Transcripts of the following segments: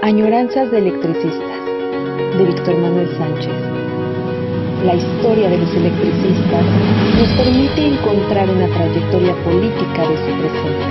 Añoranzas de electricistas, de Víctor Manuel Sánchez. La historia de los electricistas nos permite encontrar una trayectoria política de su presente.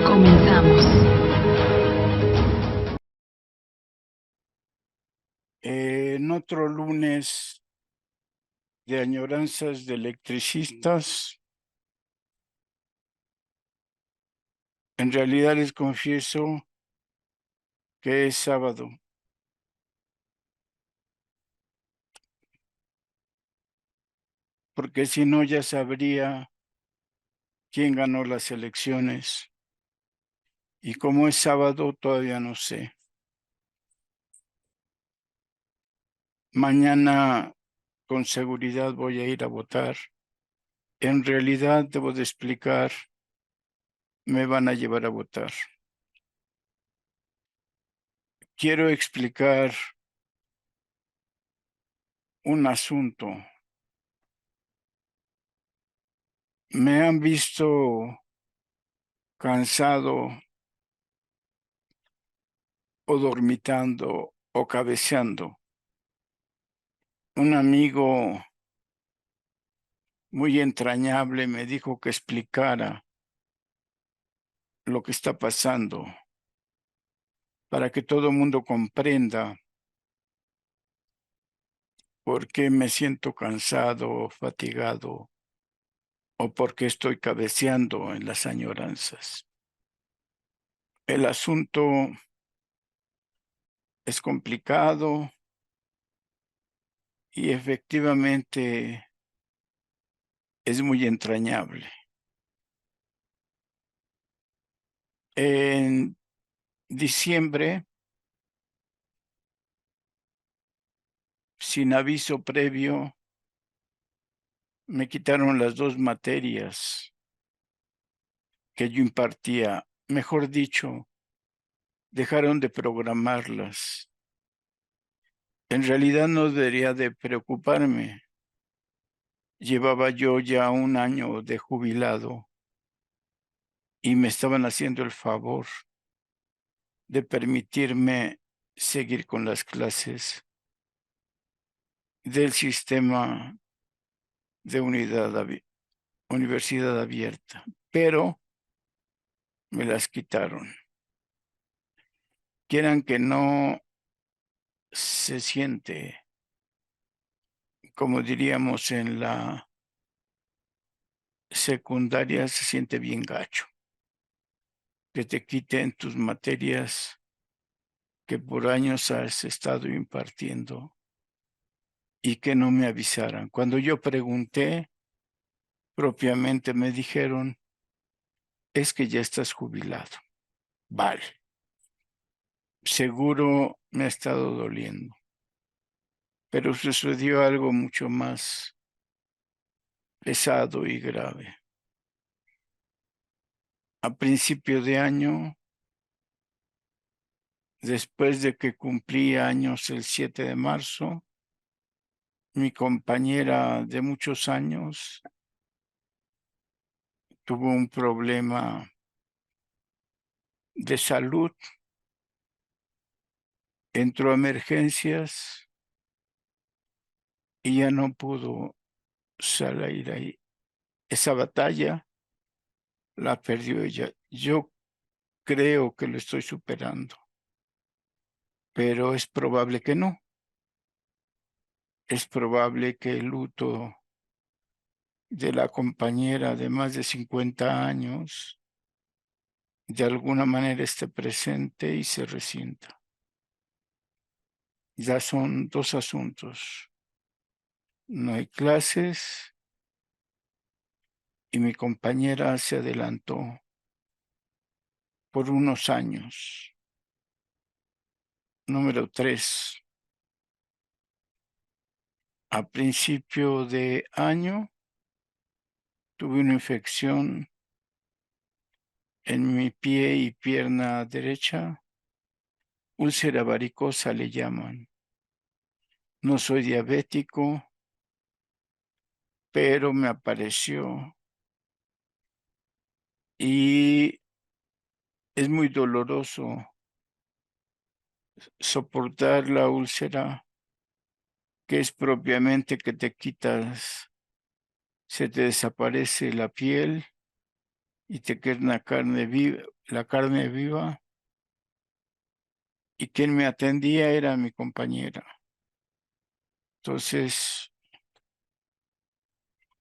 Comenzamos. En otro lunes de añoranzas de electricistas, en realidad les confieso que es sábado. Porque si no ya sabría quién ganó las elecciones. Y como es sábado, todavía no sé. Mañana con seguridad voy a ir a votar. En realidad, debo de explicar, me van a llevar a votar. Quiero explicar un asunto. Me han visto cansado o dormitando o cabeceando. Un amigo muy entrañable me dijo que explicara lo que está pasando para que todo el mundo comprenda por qué me siento cansado, fatigado o por qué estoy cabeceando en las añoranzas. El asunto es complicado y efectivamente es muy entrañable. En diciembre, sin aviso previo, me quitaron las 2 materias que yo impartía. Mejor dicho, dejaron de programarlas. En realidad no debería de preocuparme. Llevaba yo ya 1 año de jubilado y me estaban haciendo el favor de permitirme seguir con las clases del sistema de universidad abierta, pero me las quitaron. Quieran que no, se siente, como diríamos en la secundaria, se siente bien gacho que te quiten tus materias que por años has estado impartiendo y que no me avisaran. Cuando yo pregunté, propiamente me dijeron, es que ya estás jubilado. Vale, seguro me ha estado doliendo, pero sucedió algo mucho más pesado y grave. A principio de año, después de que cumplí años el 7 de marzo, mi compañera de muchos años tuvo un problema de salud, entró a emergencias y ya no pudo salir ahí. Esa batalla la perdió ella. Yo creo que lo estoy superando, pero es probable que no. Es probable que el luto de la compañera de más de 50 años de alguna manera esté presente y se resienta. Ya son 2 asuntos. No hay clases y mi compañera se adelantó por unos años. Número 3. A principio de año tuve una infección en mi pie y pierna derecha, úlcera varicosa le llaman. No soy diabético, pero me apareció y es muy doloroso soportar la úlcera, que es propiamente que te quitas, se te desaparece la piel y te queda una carne viva, la carne viva, y quien me atendía era mi compañera. Entonces,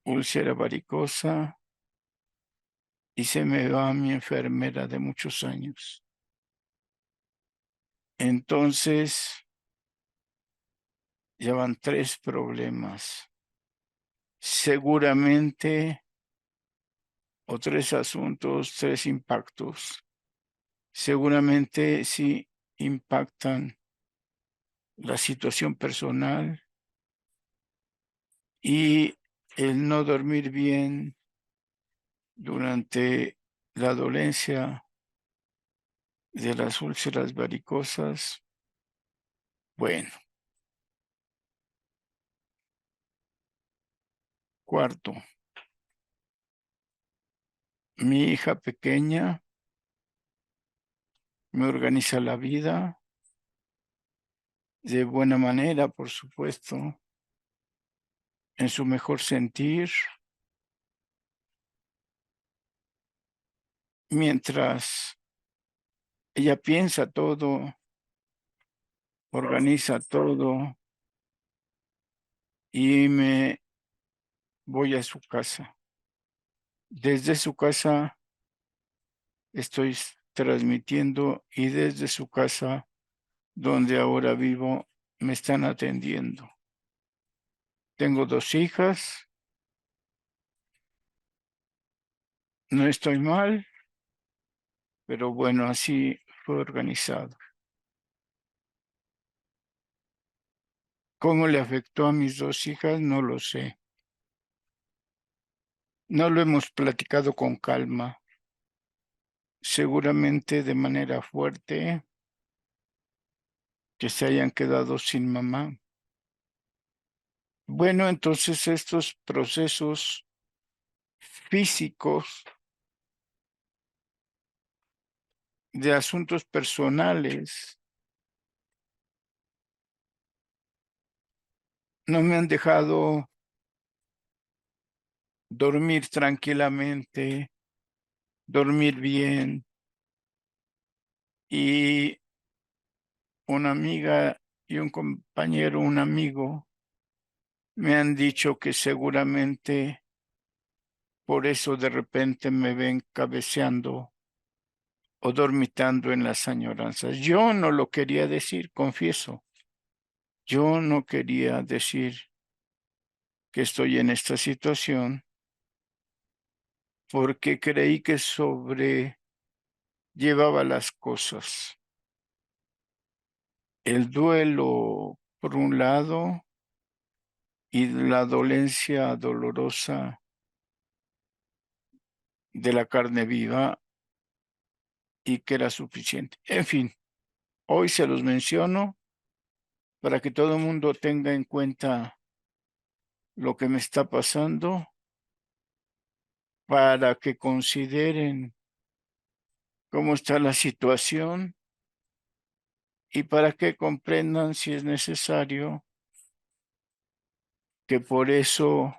úlcera varicosa, y se me va mi enfermera de muchos años. Entonces, ya van 3 problemas. Seguramente, o 3 asuntos, 3 impactos. Seguramente sí impactan la situación personal y el no dormir bien durante la dolencia de las úlceras varicosas. Bueno, cuarto, mi hija pequeña me organiza la vida de buena manera, por supuesto, en su mejor sentir, mientras ella piensa todo, organiza todo y me voy a su casa. Desde su casa estoy transmitiendo y desde su casa, donde ahora vivo, me están atendiendo. Tengo 2 hijas, no estoy mal, pero bueno, así fue organizado. ¿Cómo le afectó a mis 2 hijas? No lo sé. No lo hemos platicado con calma. Seguramente de manera fuerte, que se hayan quedado sin mamá. Bueno, entonces estos procesos físicos de asuntos personales no me han dejado dormir tranquilamente, dormir bien, y una amiga y un compañero, un amigo, me han dicho que seguramente por eso de repente me ven cabeceando o dormitando en las añoranzas. Yo no lo quería decir, confieso. Yo no quería decir que estoy en esta situación porque creí que sobrellevaba las cosas. El duelo, por un lado, y la dolencia dolorosa de la carne viva, y que era suficiente. En fin, hoy se los menciono para que todo el mundo tenga en cuenta lo que me está pasando, para que consideren cómo está la situación y para que comprendan, si es necesario, que por eso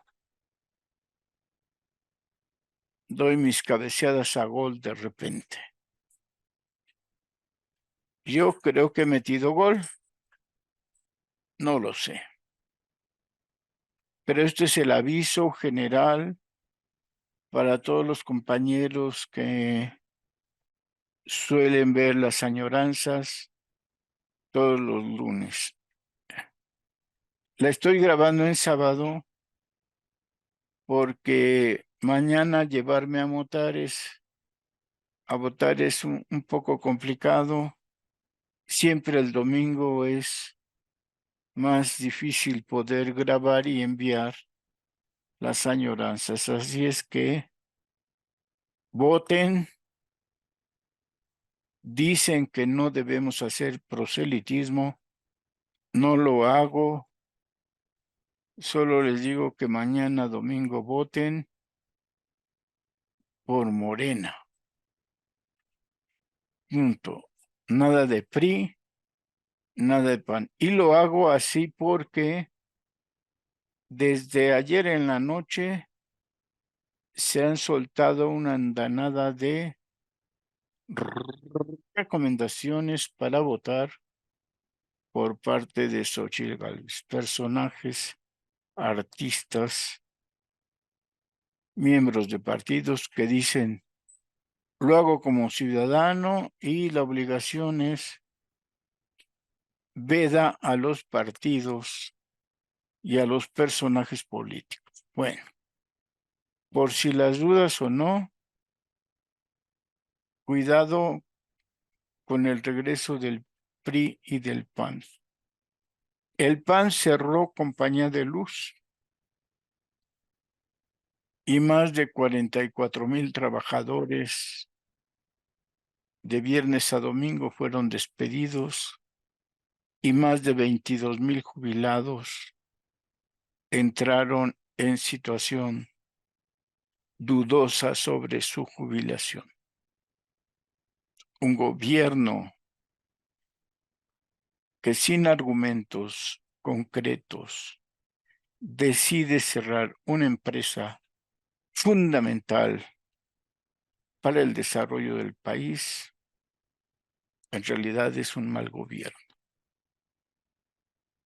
doy mis cabeceadas a gol de repente. Yo creo que he metido gol, no lo sé. Pero este es el aviso general para todos los compañeros que suelen ver las añoranzas todos los lunes. La estoy grabando en sábado porque mañana llevarme a votar es un poco complicado. Siempre el domingo es más difícil poder grabar y enviar las añoranzas. Así es que voten Dicen que no debemos hacer proselitismo. No lo hago. Solo les digo que mañana domingo voten por Morena. Punto. Nada de PRI, nada de PAN. Y lo hago así porque desde ayer en la noche se han soltado una andanada de recomendaciones para votar por parte de Xóchitl Gálvez. Personajes, artistas, miembros de partidos que dicen, lo hago como ciudadano y la obligación es veda a los partidos y a los personajes políticos. Bueno, por si las dudas o no, cuidado con el regreso del PRI y del PAN. El PAN cerró Compañía de Luz y más de 44,000 trabajadores de viernes a domingo fueron despedidos y más de 22,000 jubilados entraron en situación dudosa sobre su jubilación. Un gobierno que sin argumentos concretos decide cerrar una empresa fundamental para el desarrollo del país, en realidad es un mal gobierno.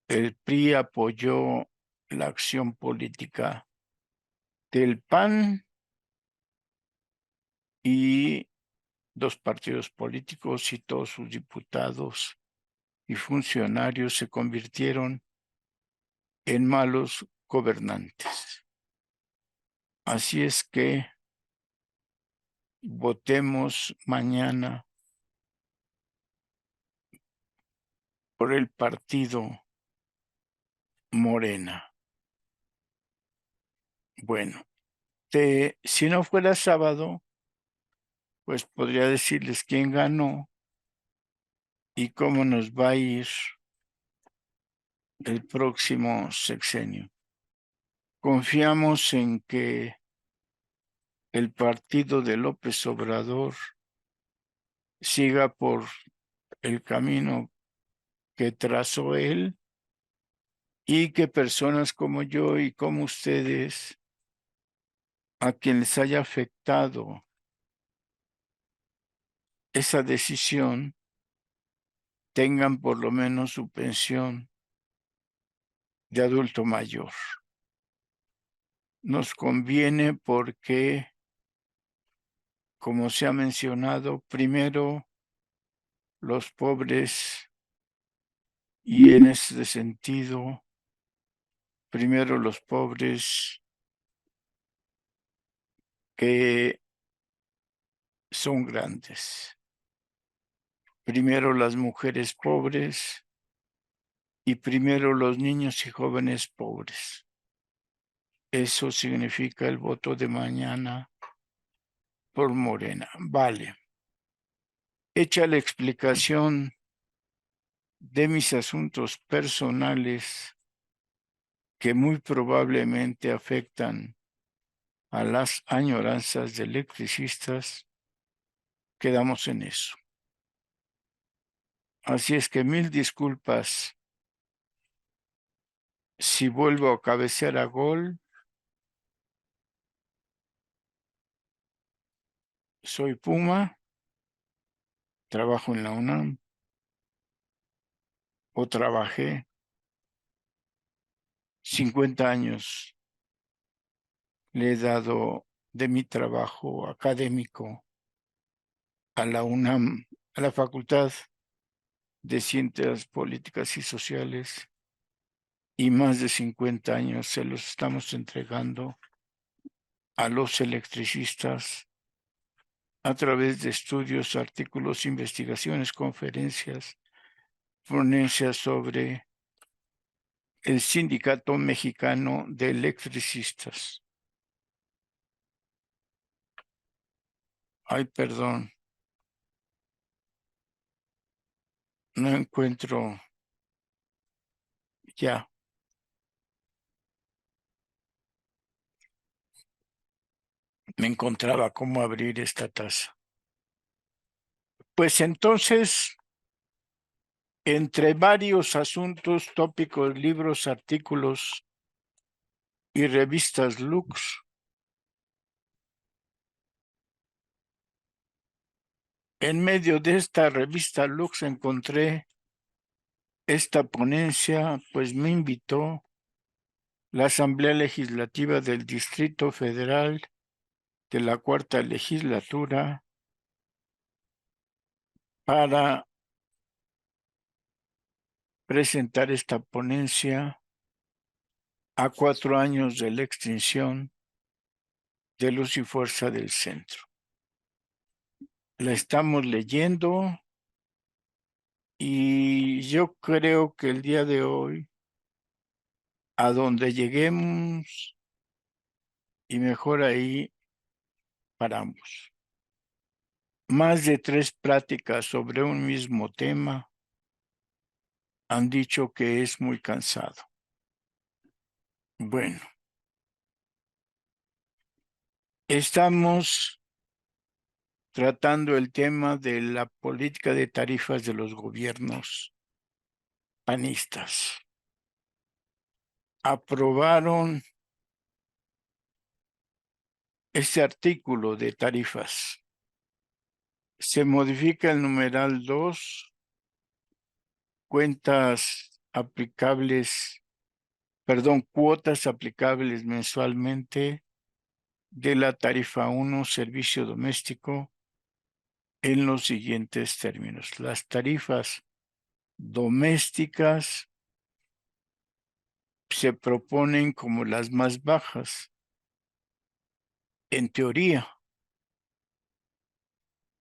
El PRI apoyó la acción política del PAN y dos partidos políticos y todos sus diputados y funcionarios se convirtieron en malos gobernantes. Así es que votemos mañana por el partido Morena. Bueno, si no fuera sábado, pues podría decirles quién ganó y cómo nos va a ir el próximo sexenio. Confiamos en que el partido de López Obrador siga por el camino que trazó él y que personas como yo y como ustedes, a quien les haya afectado esa decisión, tengan por lo menos su pensión de adulto mayor. Nos conviene porque, como se ha mencionado, primero los pobres y en ese sentido, primero los pobres que son grandes, primero las mujeres pobres y primero los niños y jóvenes pobres. Eso significa el voto de mañana por Morena. Vale. Hecha la explicación de mis asuntos personales que muy probablemente afectan a las añoranzas de electricistas, quedamos en eso. Así es que 1000 disculpas si vuelvo a cabecear a gol. Soy Puma, trabajo en la UNAM, o trabajé 50 años. Le he dado de mi trabajo académico a la UNAM, a la Facultad de Ciencias Políticas y Sociales, y más de 50 años se los estamos entregando a los electricistas a través de estudios, artículos, investigaciones, conferencias, ponencias sobre el Sindicato Mexicano de Electricistas. Ay, perdón. no encuentro ya. Me encontraba cómo abrir esta taza. Pues entonces, entre varios asuntos, tópicos, libros, artículos y revistas Lux, en medio de esta revista Lux encontré esta ponencia, pues me invitó la Asamblea Legislativa del Distrito Federal de la Cuarta Legislatura para presentar esta ponencia a 4 años de la extinción de Luz y Fuerza del Centro. La estamos leyendo y yo creo que el día de hoy, a donde lleguemos, y mejor ahí paramos. Más de 3 pláticas sobre un mismo tema han dicho que es muy cansado. Bueno, estamos tratando el tema de la política de tarifas de los gobiernos panistas. Aprobaron este artículo de tarifas. Se modifica el numeral 2, cuotas aplicables mensualmente de la tarifa 1, servicio doméstico, en los siguientes términos. Las tarifas domésticas se proponen como las más bajas, en teoría,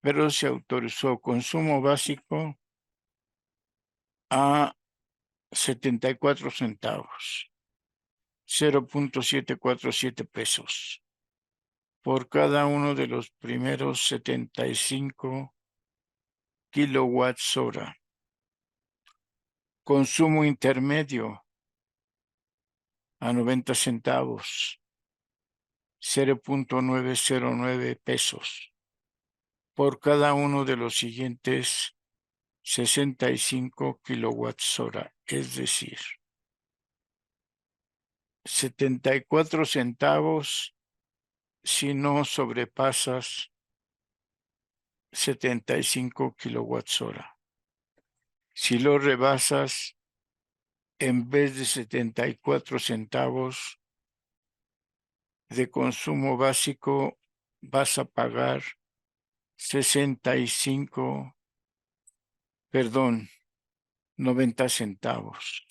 pero se autorizó consumo básico a 74 centavos, 0.747 pesos, por cada uno de los primeros 75 kilowatts hora. Consumo intermedio a 90 centavos, 0.909 pesos, por cada uno de los siguientes 65 kilowatts hora, es decir, 74 centavos si no sobrepasas 75 kilowatts hora. Si lo rebasas, en vez de 74 centavos de consumo básico, vas a pagar 90 centavos.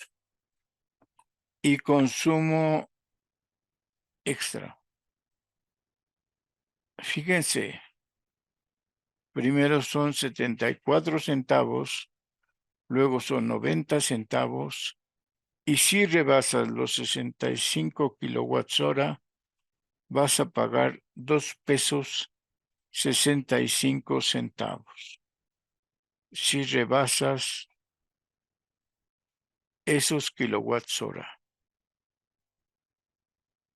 Y consumo extra. Fíjense, primero son 74 centavos, luego son 90 centavos, y si rebasas los 65 kilowatts hora, vas a pagar 2 pesos 65 centavos. Si rebasas esos kilowatts hora.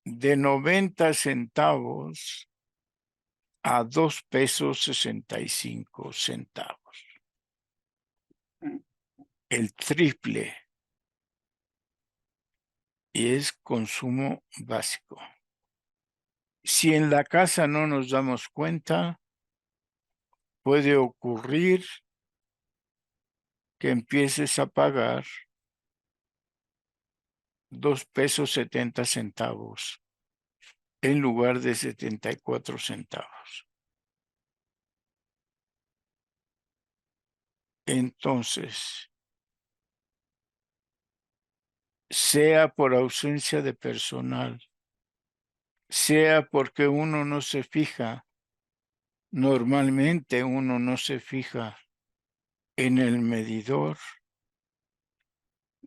De 90 centavos a 2 pesos 65 centavos. El triple. Y es consumo básico. Si en la casa no nos damos cuenta, puede ocurrir que empieces a pagar 2 pesos 70 centavos en lugar de 74 centavos. Entonces, sea por ausencia de personal, sea porque uno no se fija, normalmente uno no se fija en el medidor.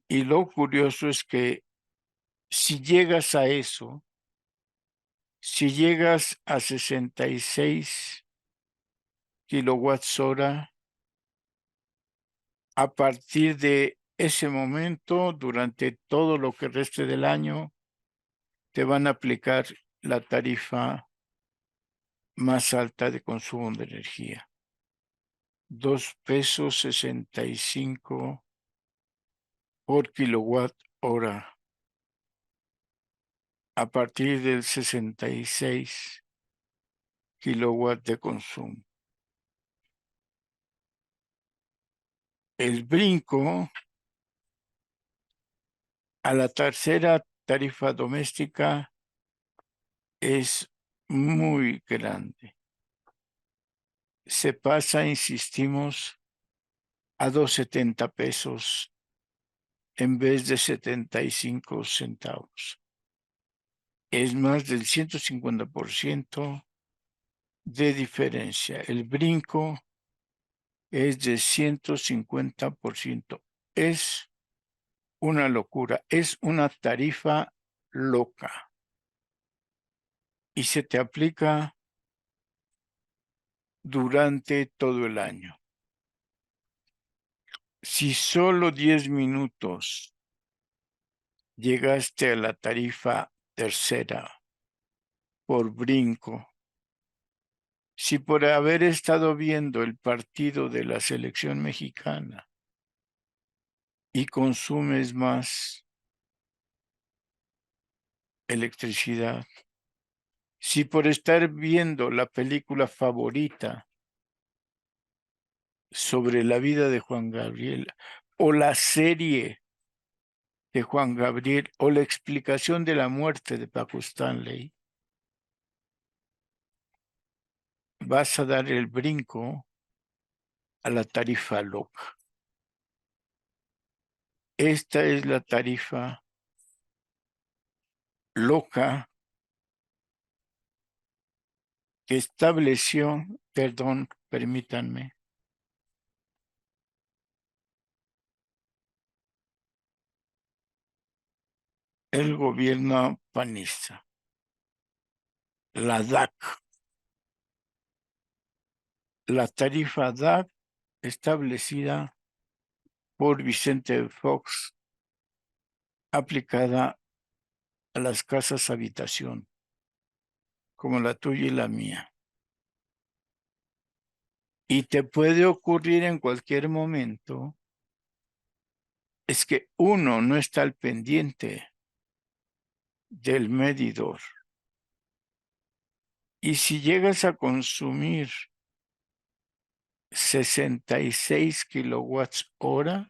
Y lo curioso es que si llegas a eso, si llegas a 66 kilowatts hora, A partir de ese momento, durante todo lo que reste del año, te van a aplicar la tarifa más alta de consumo de energía. 2.65 pesos por kilowatt hora. A partir del 66 kilowatt de consumo. El brinco a la tercera tarifa doméstica es muy grande. Se pasa, insistimos, a 2.70 pesos en vez de 75 centavos. Es más del 150% de diferencia. El brinco es de 150%. Es una locura, es una tarifa loca. Y se te aplica durante todo el año. Si solo 10 minutos llegaste a la tarifa tercera por brinco, si por haber estado viendo el partido de la selección mexicana y consumes más electricidad, si por estar viendo la película favorita sobre la vida de Juan Gabriel o la serie de Juan Gabriel o la explicación de la muerte de Paco Stanley, vas a dar el brinco a la tarifa loca. Esta es la tarifa loca que estableció, perdón, permítanme, el gobierno panista, la DAC. La tarifa DAC establecida por Vicente Fox, aplicada a las casas habitación, como la tuya y la mía. Y te puede ocurrir en cualquier momento, es que uno no está al pendiente del medidor. Y si llegas a consumir 66 kilowatts hora,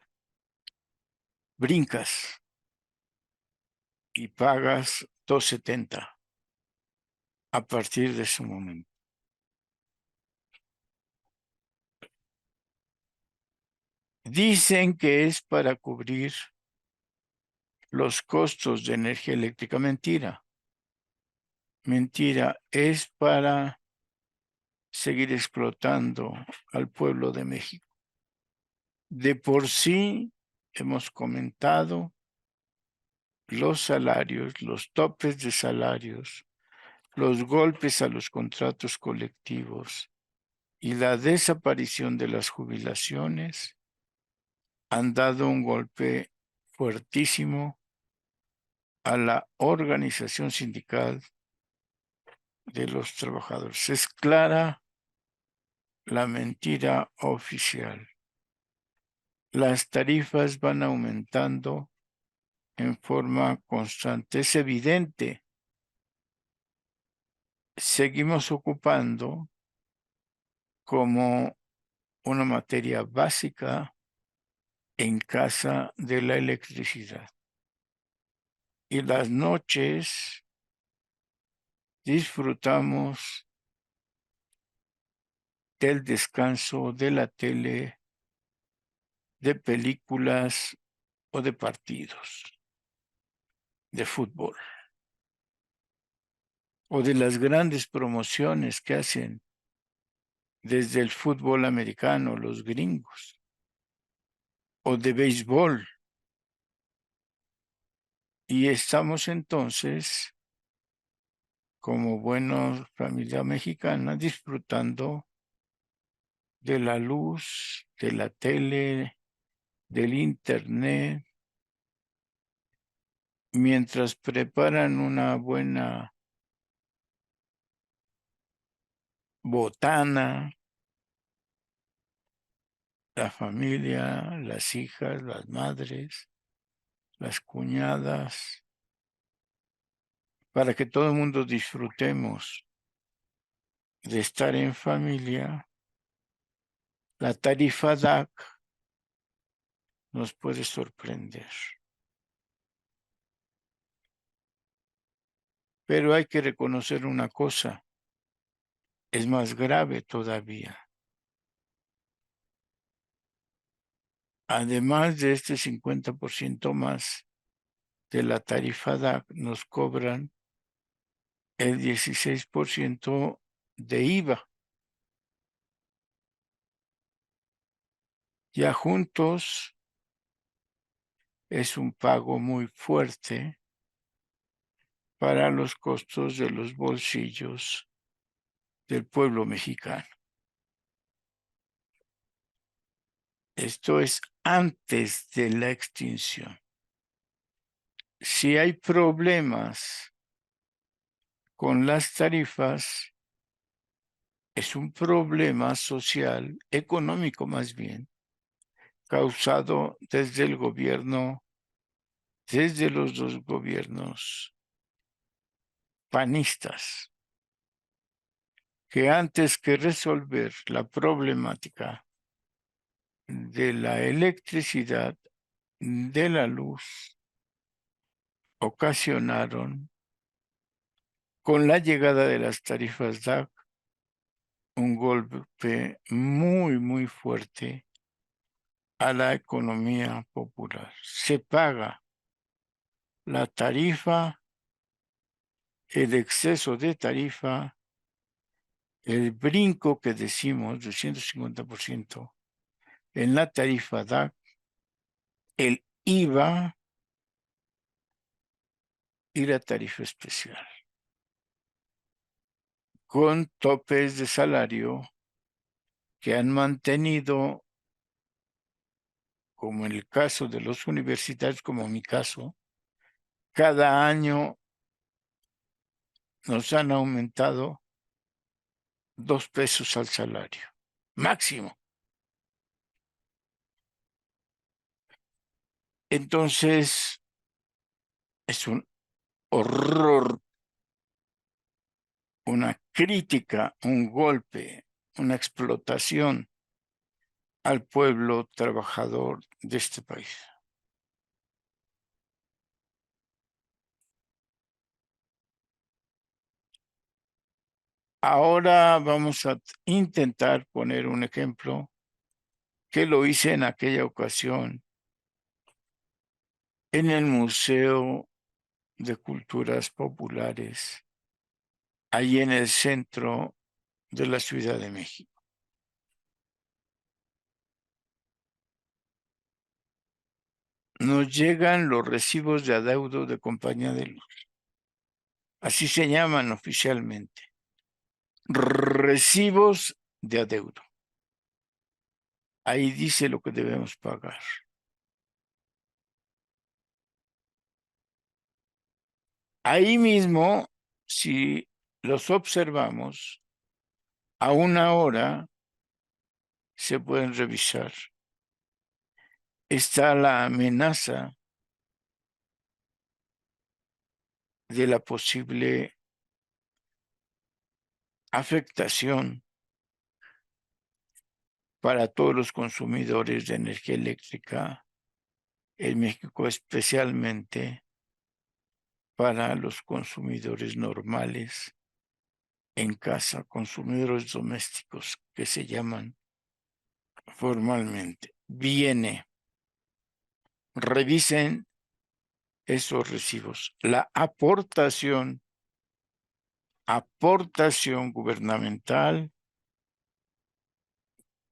brincas y pagas 2.70 a partir de ese momento. Dicen que es para cubrir los costos de energía eléctrica. Mentira. Mentira. Es para seguir explotando al pueblo de México. De por sí hemos comentado los salarios, los topes de salarios, los golpes a los contratos colectivos y la desaparición de las jubilaciones han dado un golpe fuertísimo a la organización sindical de los trabajadores. Es clara la mentira oficial. Las tarifas van aumentando en forma constante. Es evidente. Seguimos ocupando como una materia básica en casa de la electricidad. Y las noches disfrutamos del descanso, de la tele, de películas o de partidos de fútbol, o de las grandes promociones que hacen desde el fútbol americano los gringos, o de béisbol. Y estamos entonces, como buena familia mexicana, disfrutando de la luz, de la tele, del Internet, mientras preparan una buena botana, la familia, las hijas, las madres, las cuñadas, para que todo el mundo disfrutemos de estar en familia, la tarifa DAC nos puede sorprender. Pero hay que reconocer una cosa, es más grave todavía. Además de este 50% más de la tarifa DAC, nos cobran el 16% de IVA. Ya juntos es un pago muy fuerte para los costos de los bolsillos del pueblo mexicano. Esto es antes de la extinción. Si hay problemas con las tarifas, es un problema social, económico más bien, causado desde el gobierno, desde los dos gobiernos panistas, que antes que resolver la problemática de la electricidad, de la luz, ocasionaron, con la llegada de las tarifas DAC, un golpe muy, muy fuerte a la economía popular. Se paga la tarifa, el exceso de tarifa, el brinco que decimos de 150% en la tarifa DAC, el IVA y la tarifa especial, con topes de salario que han mantenido, como en el caso de los universitarios, como en mi caso, cada año nos han aumentado 2 pesos al salario, máximo. Entonces, es un horror, una crítica, un golpe, una explotación al pueblo trabajador de este país. Ahora vamos a intentar poner un ejemplo que lo hice en aquella ocasión en el Museo de Culturas Populares, ahí en el centro de la Ciudad de México. Nos llegan los recibos de adeudo de compañía de luz. Así se llaman oficialmente. Recibos de adeudo. Ahí dice lo que debemos pagar. Ahí mismo, si los observamos, a una hora se pueden revisar. Está la amenaza de la posible afectación para todos los consumidores de energía eléctrica en México, especialmente para los consumidores normales en casa, consumidores domésticos que se llaman formalmente. Viene, revisen esos recibos. La aportación gubernamental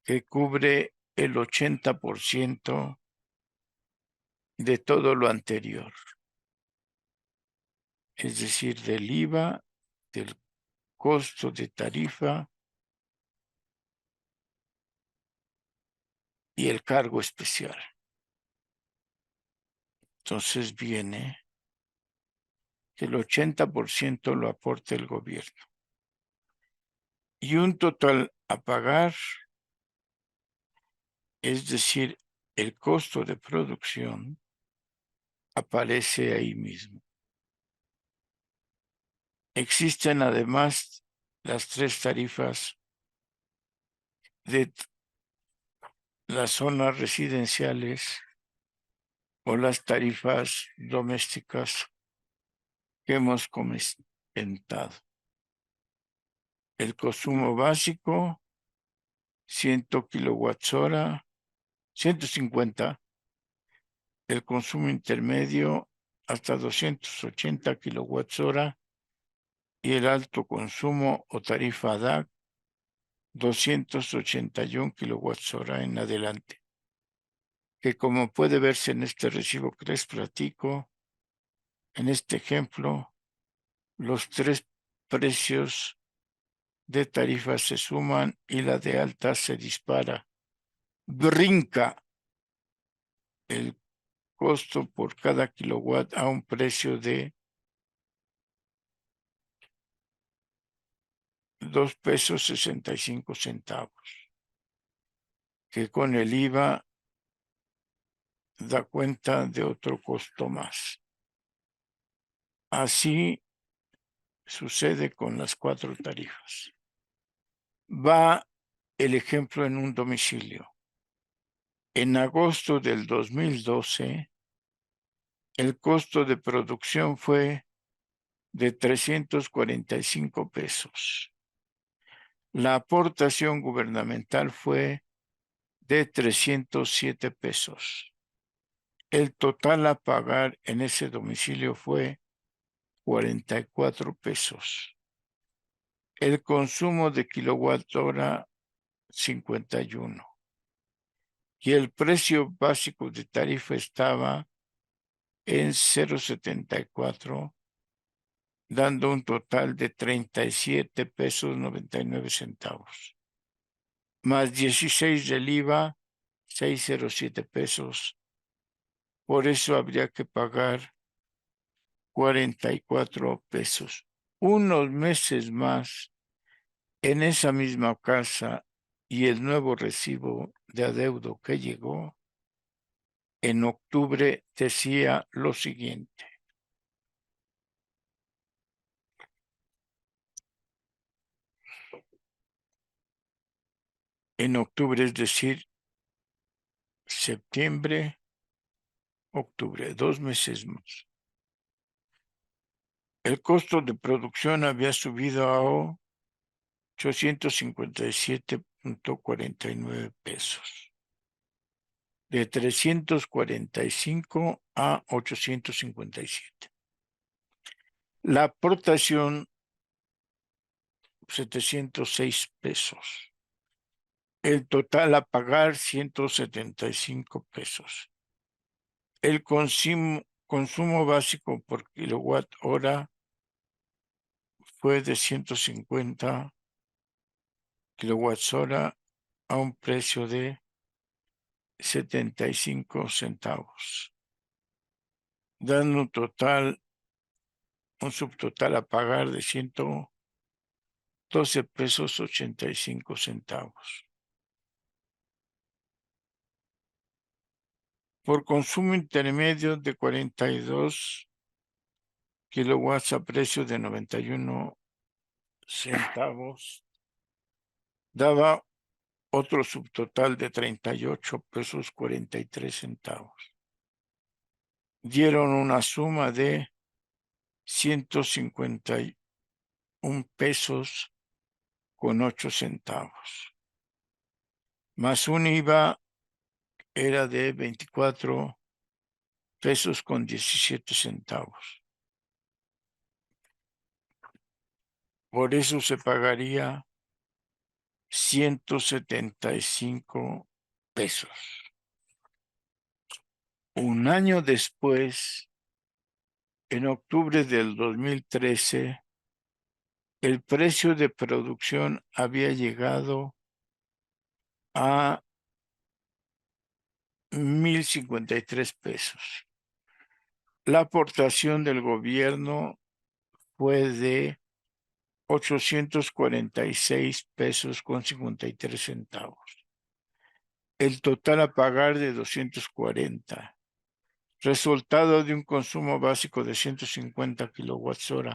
que cubre el 80% de todo lo anterior, es decir, del IVA, del costo de tarifa y el cargo especial. Entonces viene que el 80% lo aporta el gobierno. Y un total a pagar, es decir, el costo de producción, aparece ahí mismo. Existen además las 3 tarifas de las zonas residenciales o las tarifas domésticas que hemos comentado. El consumo básico, 100 kWh, 150. El consumo intermedio, hasta 280 kWh. Y el alto consumo o tarifa DAC, 281 kWh en adelante. Que como puede verse en este recibo que les platico, en este ejemplo, los 3 precios de tarifa se suman y la de alta se dispara. Brinca el costo por cada kilowatt a un precio de 2,65 pesos, que con el IVA da cuenta de otro costo más. Así sucede con las 4 tarifas. Va el ejemplo en un domicilio. En agosto del 2012, el costo de producción fue de 345 pesos. La aportación gubernamental fue de 307 pesos. El total a pagar en ese domicilio fue 44 pesos. El consumo de kilowatt hora, 51. Y el precio básico de tarifa estaba en 0,74, dando un total de 37 pesos 99 centavos. Más 16 del IVA, 607 pesos. Por eso habría que pagar 44 pesos. Unos meses más en esa misma casa y el nuevo recibo de adeudo que llegó en octubre decía lo siguiente. En octubre, es decir, septiembre, octubre, 2 meses más. El costo de producción había subido a 857.49 pesos. De 345 a 857. La aportación, 706 pesos. El total a pagar, 175 pesos. El consumo básico por kilowatt hora fue de 150 kilowatts hora a un precio de 75 centavos, dando un subtotal a pagar de 112 pesos 85 centavos. Por consumo intermedio de 42 kilowatts a precio de 91 centavos, daba otro subtotal de 38 pesos 43 centavos. Dieron una suma de 151 pesos con 8 centavos. Más un IVA era de 24 pesos con 17 centavos. Por eso se pagaría 175 pesos. Un año después, en octubre del 2013, el precio de producción había llegado a 1,053 pesos. La aportación del gobierno fue de 846 pesos con 53 centavos. El total a pagar de 240. Resultado de un consumo básico de 150 kWh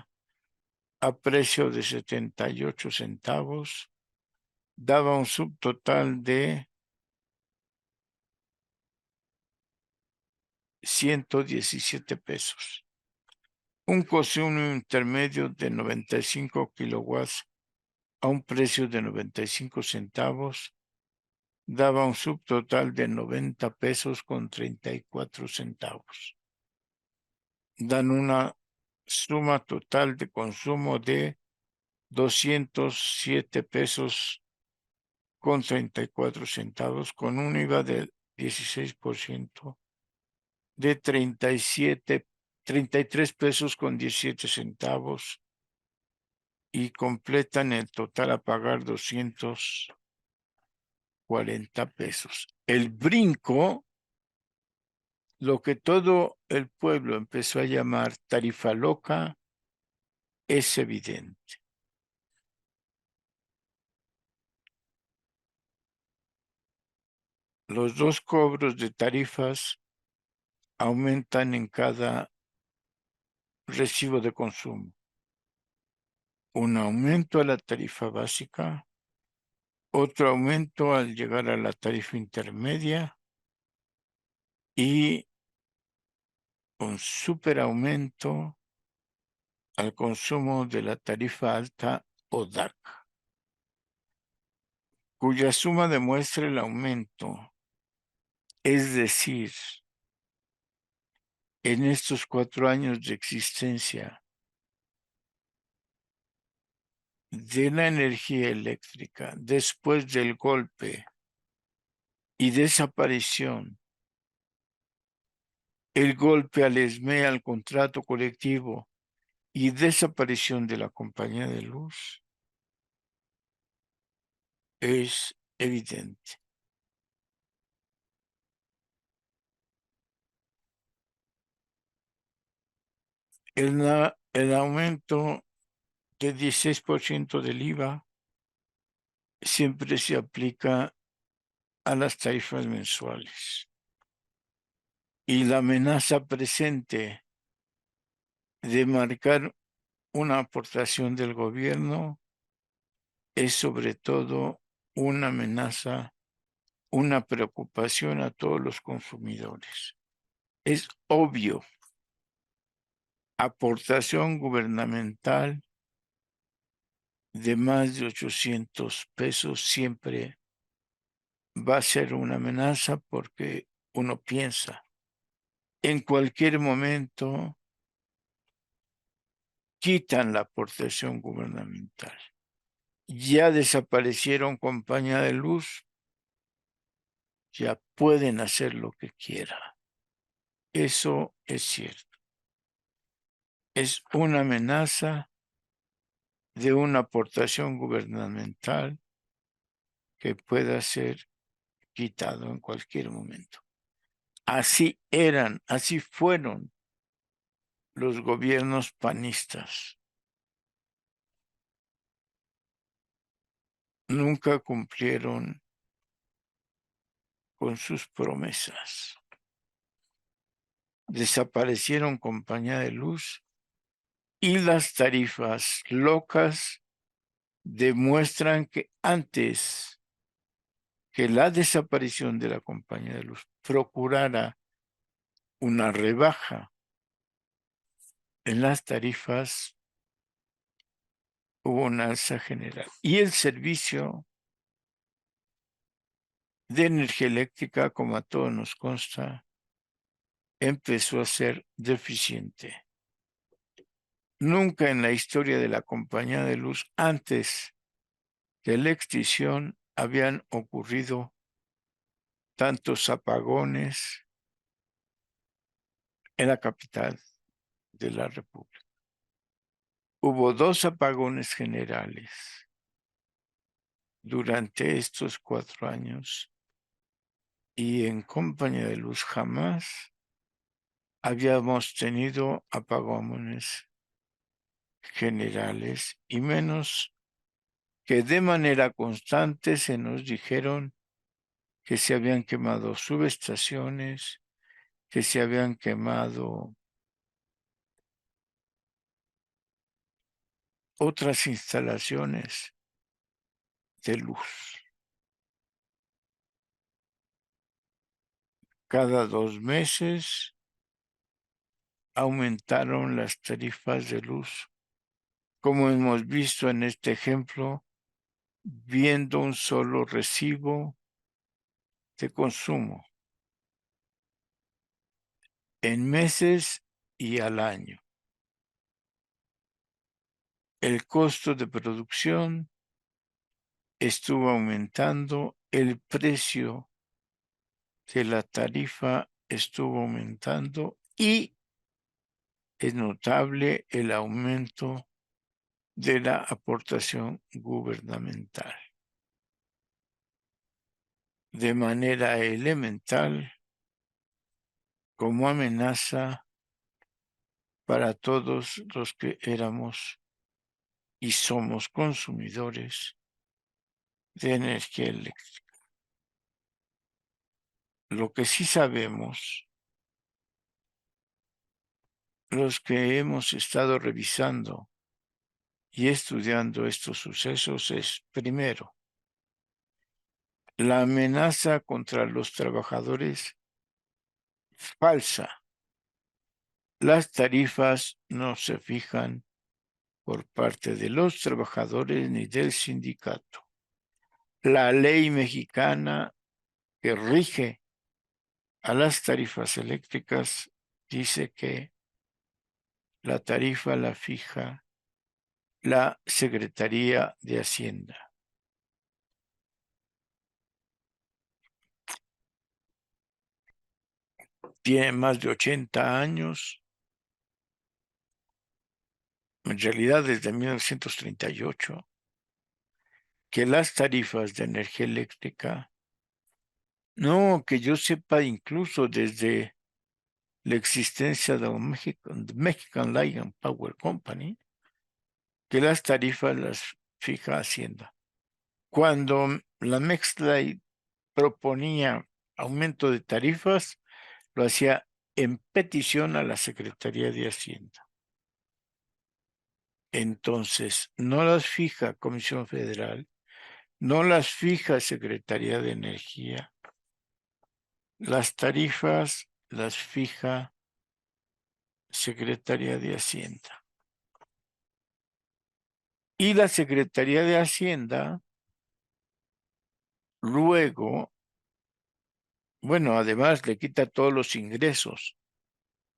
a precio de 78 centavos, daba un subtotal de 117 pesos. Un consumo intermedio de 95 kilowatts a un precio de 95 centavos, daba un subtotal de 90 pesos con 34 centavos. Dan una suma total de consumo de 207 pesos con 34 centavos, con un IVA del 16% de 33 pesos con 17 centavos y completan el total a pagar 240 pesos. El brinco, lo que todo el pueblo empezó a llamar tarifa loca, es evidente. Los dos cobros de tarifas aumentan en cada recibo de consumo. Un aumento a la tarifa básica, otro aumento al llegar a la tarifa intermedia y un superaumento al consumo de la tarifa alta o DAC, cuya suma demuestra el aumento. Es decir, en estos 4 años de existencia de la energía eléctrica, después del golpe y desaparición, el golpe al ESME, al contrato colectivo y desaparición de la compañía de luz, es evidente. El aumento de 16% del IVA siempre se aplica a las tarifas mensuales. Y la amenaza presente de marcar una aportación del gobierno es sobre todo una amenaza, una preocupación a todos los consumidores. Es obvio, aportación gubernamental de más de 800 pesos siempre va a ser una amenaza porque uno piensa, en cualquier momento quitan la aportación gubernamental. Ya desaparecieron compañía de luz, ya pueden hacer lo que quieran. Eso es cierto. Es una amenaza de una aportación gubernamental que pueda ser quitado en cualquier momento. Así eran, así fueron los gobiernos panistas. Nunca cumplieron con sus promesas. Desaparecieron compañía de luz y las tarifas locas demuestran que antes que la desaparición de la compañía de luz procurara una rebaja en las tarifas, hubo una alza general. Y el servicio de energía eléctrica, como a todos nos consta, empezó a ser deficiente. Nunca en la historia de la compañía de luz, antes de la extinción, habían ocurrido tantos apagones en la capital de la República. Hubo 2 apagones generales durante estos 4 años y en compañía de luz jamás habíamos tenido apagones generales y menos que de manera constante se nos dijeron que se habían quemado subestaciones, que se habían quemado otras instalaciones de luz. Cada 2 meses aumentaron las tarifas de luz, como hemos visto en este ejemplo, viendo un solo recibo de consumo en meses y al año. El costo de producción estuvo aumentando, el precio de la tarifa estuvo aumentando y es notable el aumento de la aportación gubernamental. De manera elemental, como amenaza para todos los que éramos y somos consumidores de energía eléctrica. Lo que sí sabemos, los que hemos estado revisando y estudiando estos sucesos, es, primero, la amenaza contra los trabajadores falsa. Las tarifas no se fijan por parte de los trabajadores ni del sindicato. La ley mexicana que rige a las tarifas eléctricas dice que la tarifa la fija la Secretaría de Hacienda. Tiene más de 80 años, en realidad desde 1938, que las tarifas de energía eléctrica, no, que yo sepa, incluso desde la existencia de Mexican Light and Power Company, que las tarifas las fija Hacienda. Cuando la Mexlight proponía aumento de tarifas, lo hacía en petición a la Secretaría de Hacienda. Entonces, no las fija Comisión Federal, no las fija Secretaría de Energía, las tarifas las fija Secretaría de Hacienda. Y la Secretaría de Hacienda luego, bueno, además le quita todos los ingresos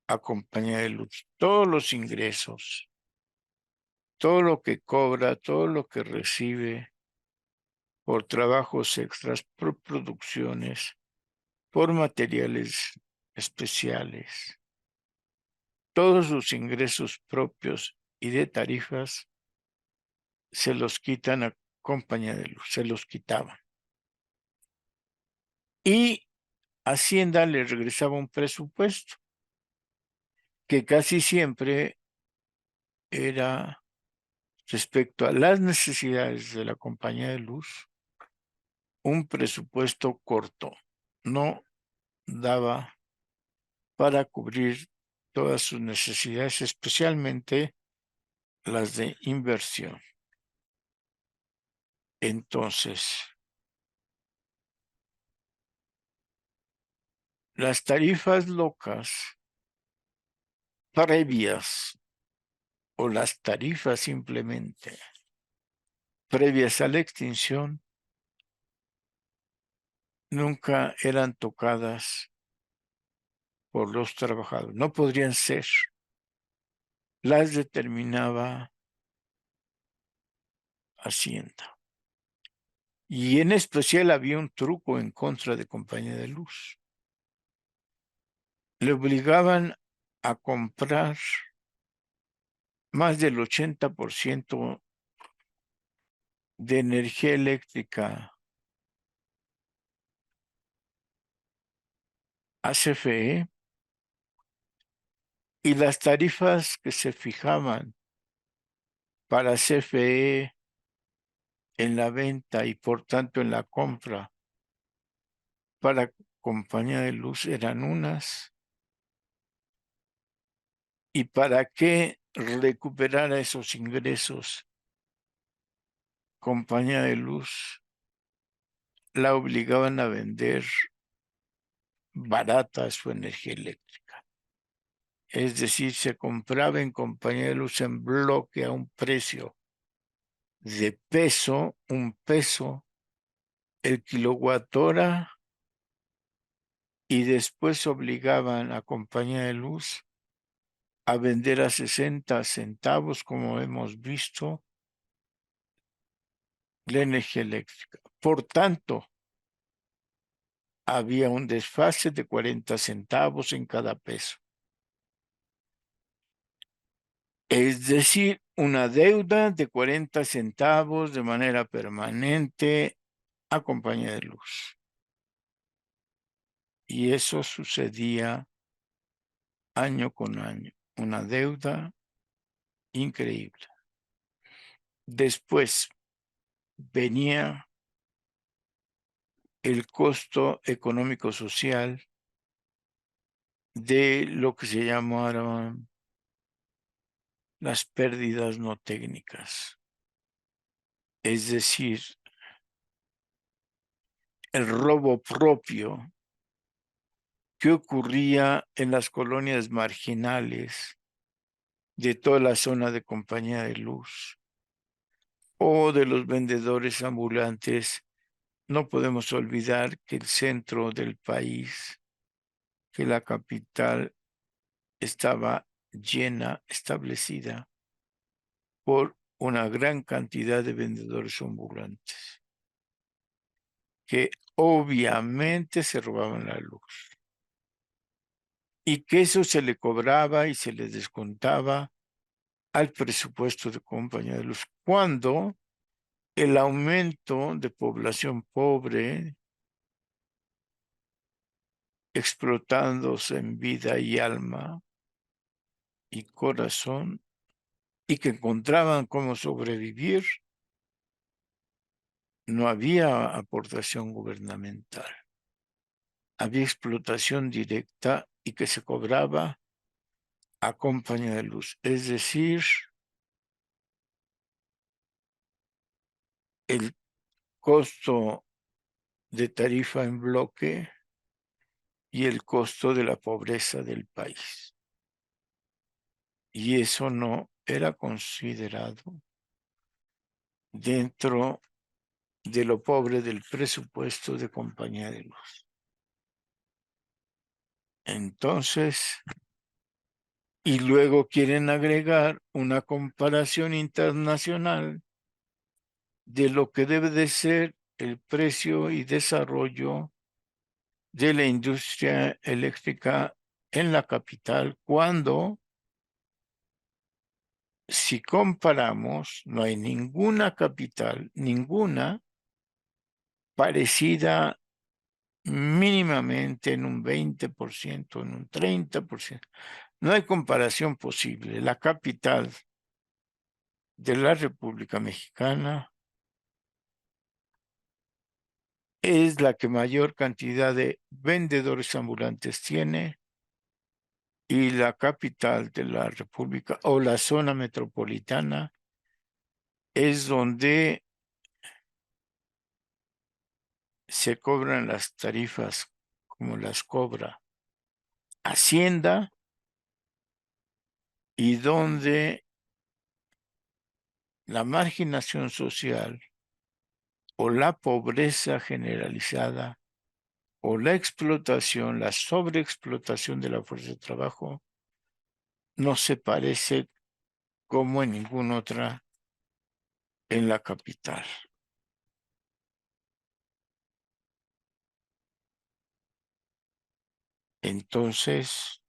a Compañía de Luz, todos los ingresos, todo lo que cobra, todo lo que recibe por trabajos extras, por producciones, por materiales especiales, todos sus ingresos propios y de tarifas se los quitan a Compañía de Luz, se los quitaban. Y Hacienda le regresaba un presupuesto que casi siempre era respecto a las necesidades de la Compañía de Luz, un presupuesto corto, no daba para cubrir todas sus necesidades, especialmente las de inversión. Entonces, las tarifas locas previas o las tarifas simplemente previas a la extinción nunca eran tocadas por los trabajadores, no podrían ser. Las determinaba Hacienda. Y en especial había un truco en contra de Compañía de Luz. Le obligaban a comprar más del 80% de energía eléctrica a CFE Y las tarifas que se fijaban para CFE en la venta y por tanto en la compra para compañía de luz eran unas, y para que recuperara esos ingresos, compañía de luz la obligaban a vender barata su energía eléctrica. Es decir, se compraba en compañía de luz en bloque a un precio de peso, un peso el kilowatt hora, y después obligaban a compañía de luz a vender a 60 centavos, como hemos visto, la energía eléctrica. Por tanto, había un desfase de 40 centavos en cada peso. Es decir, una deuda de 40 centavos de manera permanente a compañía de luz. Y eso sucedía año con año. Una deuda increíble. Después venía el costo económico-social de lo que se llamaron las pérdidas no técnicas. Es decir, el robo propio que ocurría en las colonias marginales de toda la zona de compañía de luz o de los vendedores ambulantes. No podemos olvidar que el centro del país, que la capital, estaba llena, establecida por una gran cantidad de vendedores ambulantes que obviamente se robaban la luz, y que eso se le cobraba y se le descontaba al presupuesto de compañía de luz, cuando el aumento de población pobre, explotándose en vida y alma y corazón, y que encontraban cómo sobrevivir, no había aportación gubernamental. Había explotación directa y que se cobraba a compañía de luz. Es decir, el costo de tarifa en bloque y el costo de la pobreza del país. Y eso no era considerado dentro de lo pobre del presupuesto de compañía de luz. Entonces, y luego quieren agregar una comparación internacional de lo que debe de ser el precio y desarrollo de la industria eléctrica en la capital, cuando, si comparamos, no hay ninguna capital, ninguna parecida mínimamente en un 20%, en un 30%. No hay comparación posible. La capital de la República Mexicana es la que mayor cantidad de vendedores ambulantes tiene, y la capital de la República o la zona metropolitana es donde se cobran las tarifas como las cobra Hacienda, y donde la marginación social o la pobreza generalizada o la explotación, la sobreexplotación de la fuerza de trabajo no se parece como en ninguna otra en la capital. Entonces,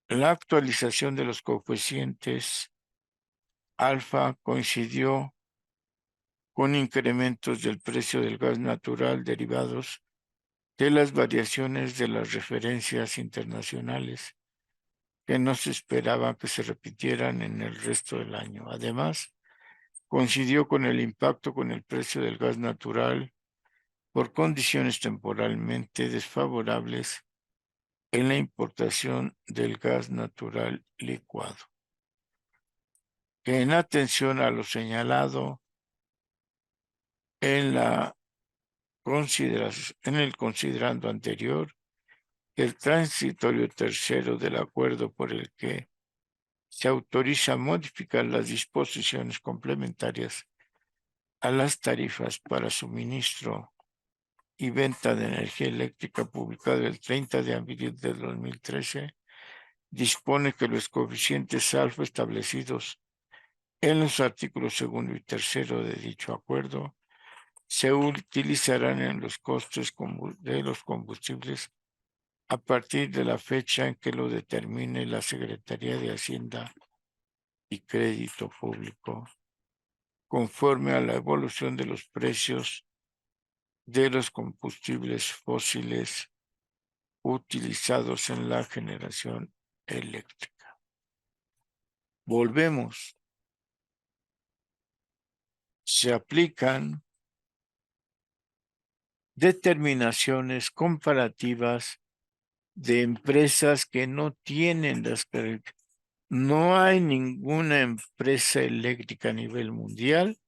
la actualización de los coeficientes alfa coincidió con incrementos del precio del gas natural derivados de las variaciones de las referencias internacionales que no se esperaba que se repitieran en el resto del año. Además, coincidió con el impacto con el precio del gas natural por condiciones temporalmente desfavorables en la importación del gas natural licuado. Que en atención a lo señalado en el considerando anterior, el transitorio tercero del acuerdo por el que se autoriza modificar las disposiciones complementarias a las tarifas para suministro y venta de energía eléctrica, publicado el 30 de abril de 2013, dispone que los coeficientes alfa establecidos en los artículos 2 y 3 de dicho acuerdo se utilizarán en los costes de los combustibles a partir de la fecha en que lo determine la Secretaría de Hacienda y Crédito Público, conforme a la evolución de los precios de los combustibles fósiles utilizados en la generación eléctrica. Volvemos. Se aplican determinaciones comparativas de empresas que no tienen las características. No hay ninguna empresa eléctrica a nivel mundial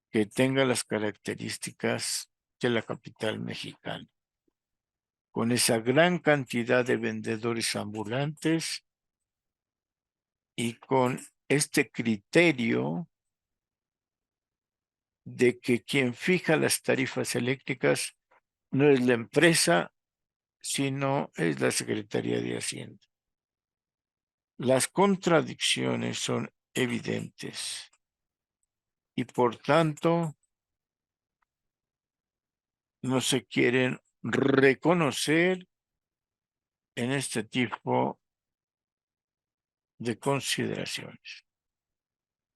que tenga las características de la capital mexicana. Con esa gran cantidad de vendedores ambulantes y con este criterio de que quien fija las tarifas eléctricas no es la empresa, sino es la Secretaría de Hacienda. Las contradicciones son evidentes y por tanto no se quieren reconocer en este tipo de consideraciones.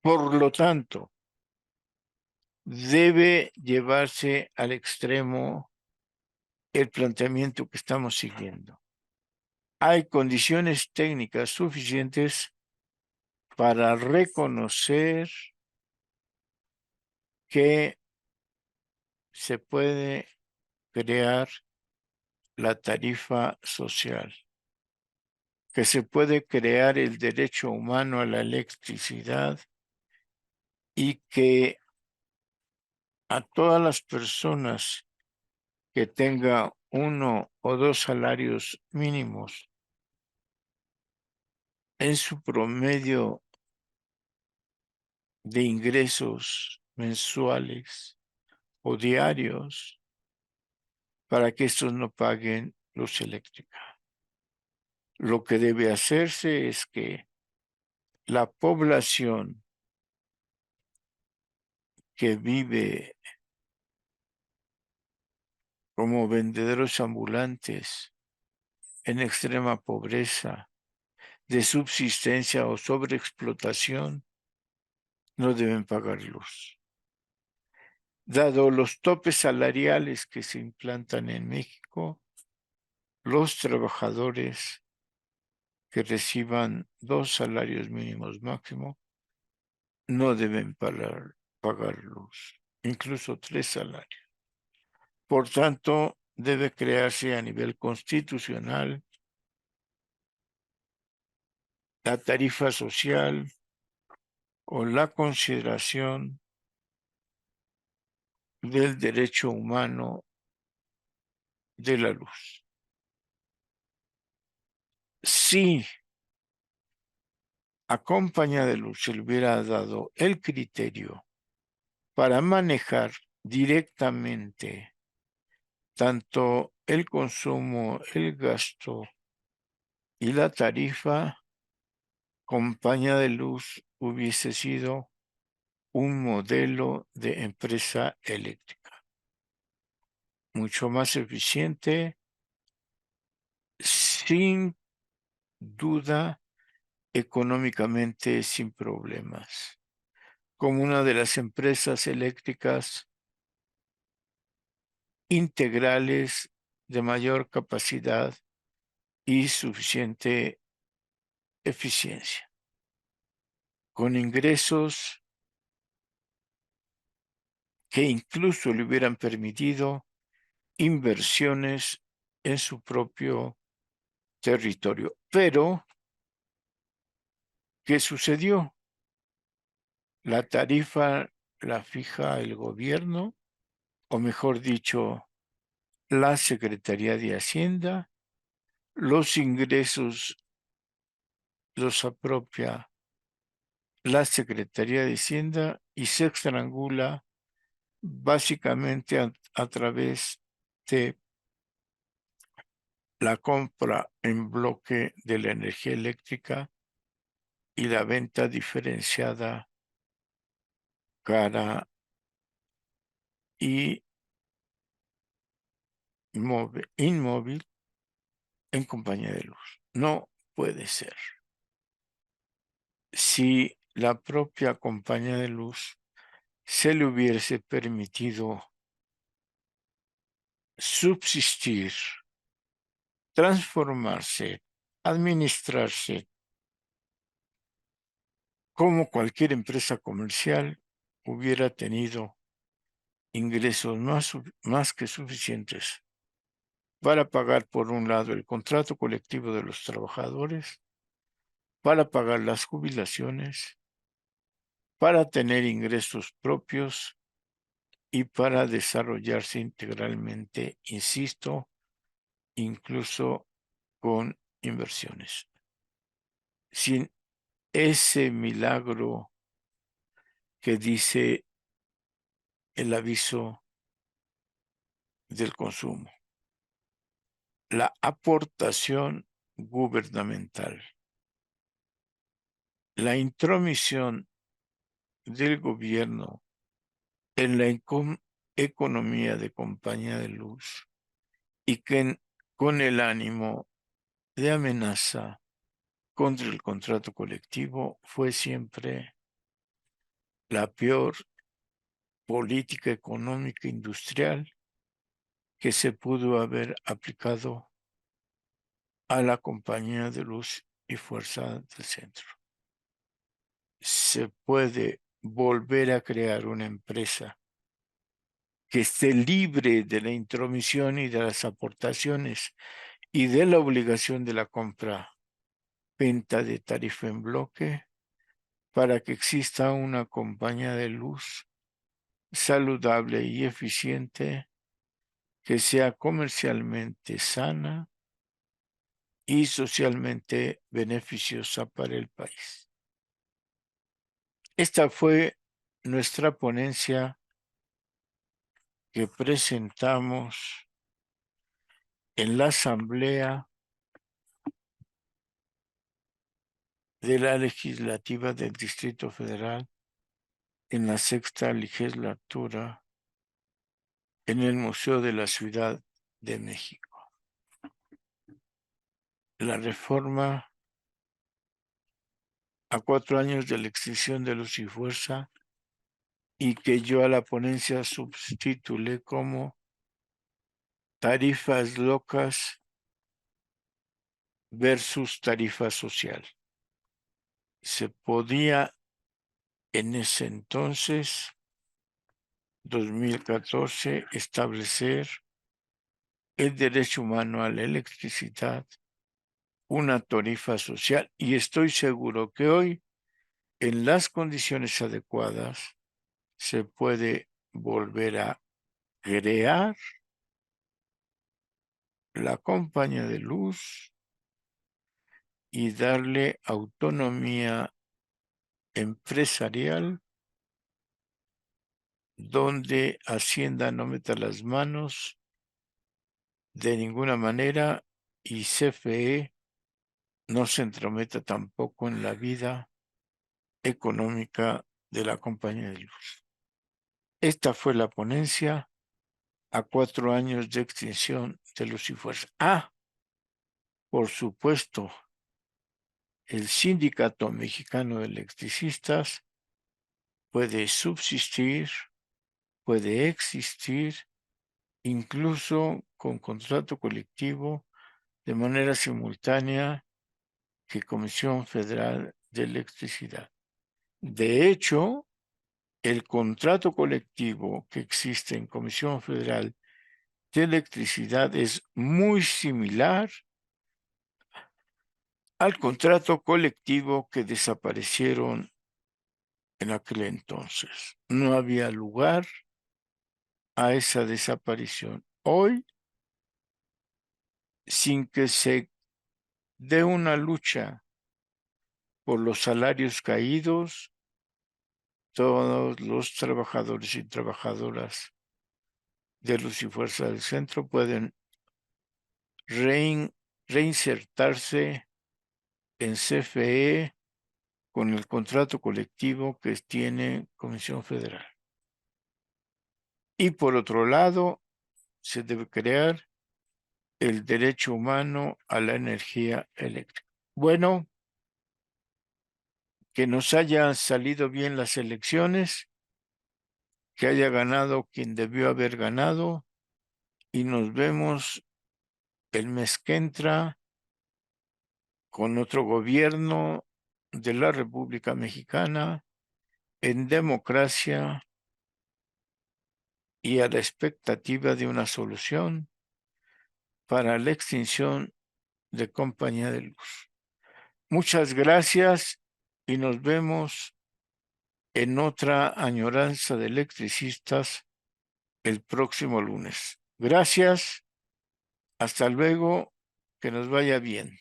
Por lo tanto, debe llevarse al extremo el planteamiento que estamos siguiendo. Hay condiciones técnicas suficientes para reconocer que se puede crear la tarifa social, que se puede crear el derecho humano a la electricidad y que a todas las personas que tengan 1 o 2 salarios mínimos en su promedio de ingresos mensuales o diarios, para que estos no paguen luz eléctrica. Lo que debe hacerse es que la población que vive como vendedores ambulantes en extrema pobreza, de subsistencia o sobreexplotación, no deben pagar luz. Dado los topes salariales que se implantan en México, los trabajadores que reciban 2 salarios mínimos máximo no deben pagar luz, incluso 3 salarios. Por tanto, debe crearse a nivel constitucional la tarifa social o la consideración del derecho humano de la luz. Si a compañía de luz se le hubiera dado el criterio para manejar directamente tanto el consumo, el gasto y la tarifa, compañía de luz hubiese sido un modelo de empresa eléctrica mucho más eficiente, sin duda, económicamente sin problemas, como una de las empresas eléctricas integrales de mayor capacidad y suficiente eficiencia, con ingresos que incluso le hubieran permitido inversiones en su propio territorio. Pero, ¿qué sucedió? La tarifa la fija el gobierno, o mejor dicho, la Secretaría de Hacienda. Los ingresos los apropia la Secretaría de Hacienda y se estrangula básicamente a través de la compra en bloque de la energía eléctrica y la venta diferenciada cara y inmóvil en compañía de luz. No puede ser. Si la propia compañía de luz se le hubiese permitido subsistir, transformarse, administrarse como cualquier empresa comercial, hubiera tenido ingresos más que suficientes para pagar, por un lado, el contrato colectivo de los trabajadores, para pagar las jubilaciones, para tener ingresos propios y para desarrollarse integralmente, insisto, incluso con inversiones. Sin ese milagro que dice el aviso del consumo, la aportación gubernamental, la intromisión del gobierno en la economía de compañía de luz y que con el ánimo de amenaza contra el contrato colectivo fue siempre la peor política económica industrial que se pudo haber aplicado a la compañía de luz y fuerza del centro. Se puede volver a crear una empresa que esté libre de la intromisión y de las aportaciones y de la obligación de la compra-venta de tarifa en bloque para que exista una compañía de luz saludable y eficiente que sea comercialmente sana y socialmente beneficiosa para el país. Esta fue nuestra ponencia que presentamos en la Asamblea de la Legislativa del Distrito Federal en la 6ª legislatura en el Museo de la Ciudad de México. La reforma a 4 años de la extinción de Luz y Fuerza, y que yo a la ponencia subtitulé como Tarifas locas versus tarifa social. Se podía en ese entonces, 2014, establecer el derecho humano a la electricidad, una tarifa social, y estoy seguro que hoy, en las condiciones adecuadas, se puede volver a crear la compañía de luz y darle autonomía empresarial donde Hacienda no meta las manos de ninguna manera y CFE no se entrometa tampoco en la vida económica de la compañía de luz. Esta fue la ponencia a 4 años de extinción de Luz y Fuerza. Por supuesto, el Sindicato Mexicano de Electricistas puede subsistir, puede existir, incluso con contrato colectivo de manera simultánea que Comisión Federal de Electricidad. De hecho, el contrato colectivo que existe en Comisión Federal de Electricidad es muy similar al contrato colectivo que desaparecieron en aquel entonces. No había lugar a esa desaparición. Hoy, sin que se dé una lucha por los salarios caídos, todos los trabajadores y trabajadoras de Luz y Fuerza del Centro pueden reinsertarse en CFE con el contrato colectivo que tiene Comisión Federal. Y por otro lado, se debe crear el derecho humano a la energía eléctrica. Bueno, que nos hayan salido bien las elecciones, que haya ganado quien debió haber ganado, y nos vemos el mes que entra con otro gobierno de la República Mexicana en democracia y a la expectativa de una solución para la extinción de Compañía de Luz. Muchas gracias y nos vemos en otra añoranza de electricistas el próximo lunes. Gracias, hasta luego, que nos vaya bien.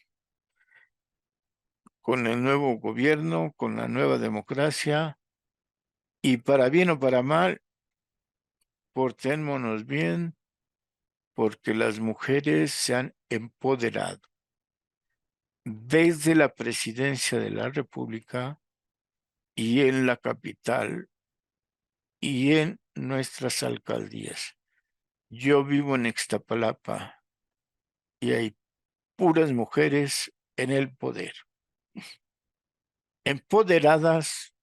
Con el nuevo gobierno, con la nueva democracia, y para bien o para mal, portémonos bien, porque las mujeres se han empoderado desde la presidencia de la República y en la capital y en nuestras alcaldías. Yo vivo en Ixtapalapa y hay puras mujeres en el poder. Empoderadas,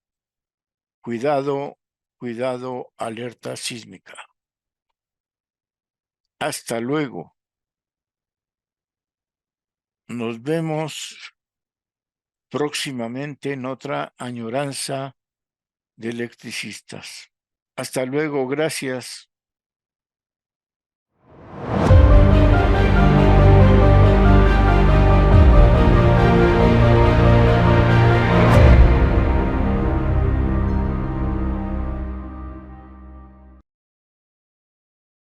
cuidado, cuidado, alerta sísmica. Hasta luego. Nos vemos próximamente en otra añoranza de electricistas. Hasta luego, gracias.